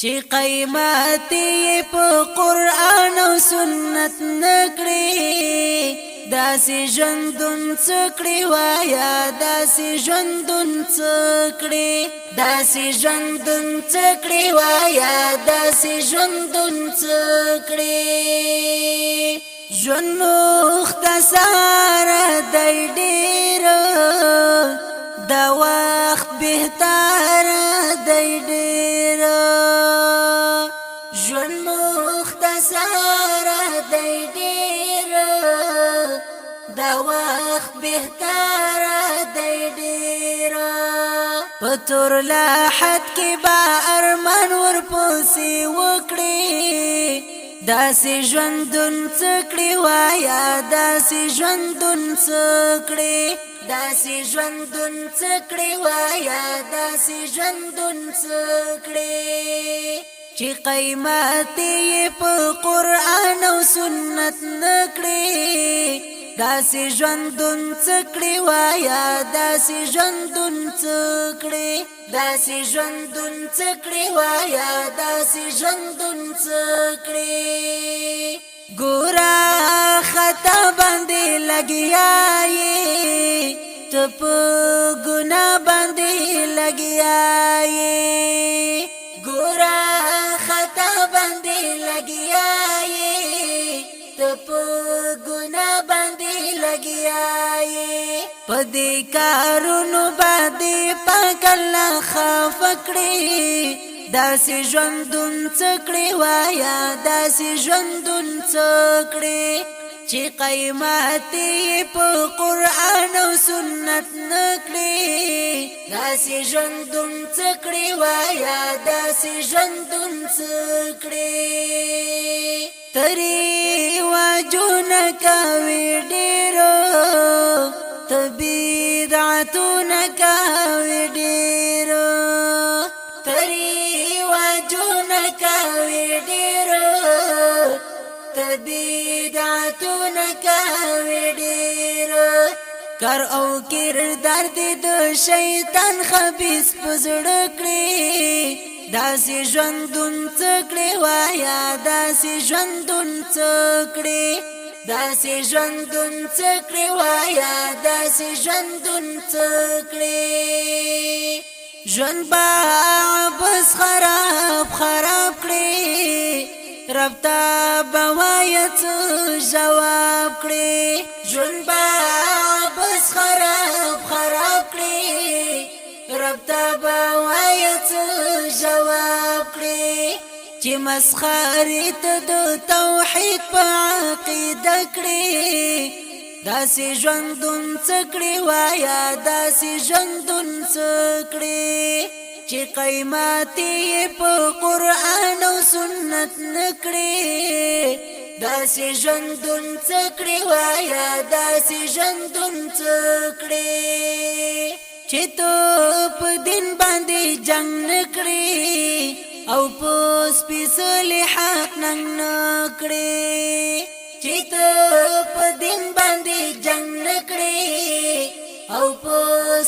چې قیمت یې په قرآن او سنت نکړي داسې ژوندون څه کړي وایا داسې ژوندون څه کړي داسې ژوندون څه کړي وایا داسې ژوندون څه کړي ژوند مختصر دی ډېر د وخت بهتر دی ډېر ژوند مختصر دی ډېر د وخت بهتر دی ډېر په تور لاحت کې به ارمان ورپسې وکړي داسې ژوندون څه کړي وایا داسې ژوندون څه کړي داسې ژوندون څه کړي وایا داسې ژوندون څه کړي چې قیمت یې په قرآن او سنت نکړي داسې ژوندون څه کړي وایا داسې ژوندون څه کړي داسې ژوندون څه کړي وایا داسې ژوندون څه کړي ګورا خطا باندې لګیا یې ته په ګناه باندې لګیا یې ګورا خطا باندې لګیا یې ته په ګناه باندې لګیا یې په دې کارونو باندې پاک الله خاف کړي داسې ژوندون څه کړي وایا داسې ژوندون څه کړي چې قیمت یې په قرآن او سنت نکړي داسې ژوندون څه کړي وایا داسې ژوندون څه کړي ترې واجونه کوي ډېرو ته بدعتونه کوي ډېرو ترې واجونه کوي ډېرو ته بدعتونه کوي ډېرو کار او کردار دې د شیطان خبیث په زړه کړي داسې ژوندون څه کړي وایا داسې ژوندون څه کړي داسې ژوندون څه کړي وایا داسې ژوندون څه کړي ژوند به بس خراب کړي رب ته به وایه څه جواب کړي ژوند به بس خراب کړي رب ته به وایه څه جواب کړي چې مسخرې ته د توحید په عقیده کړي داسې ژوندون څه کړي وایا داسې ژوندون څه کړي چې قیمت یې په قرآن او سنت نکړي داسې ژوندون څه کړي وایا داسې ژوندون څه کړي چې ته په دین باندې جنگ نکړي او په سپېڅلي حق ننګ نکړي چې ته په دین باندې جنگ نکړي او په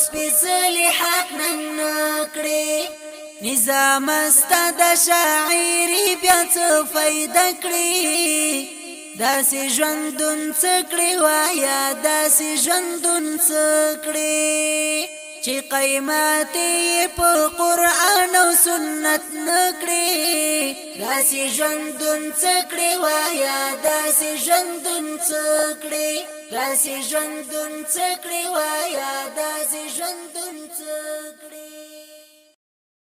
سپېڅلي حق ننګ نکړي نظام ستا د شاعري بیا څه فایده کړي داسې ژوندون څه کړي وایا داسې ژوندون څه کړي چې قیمت یې په قرآن او سنت نکړي داسې ژوندون څه کړي وایا داسې ژوندون څه کړي داسې ژوندون څه کړي وایا داسې ژوندون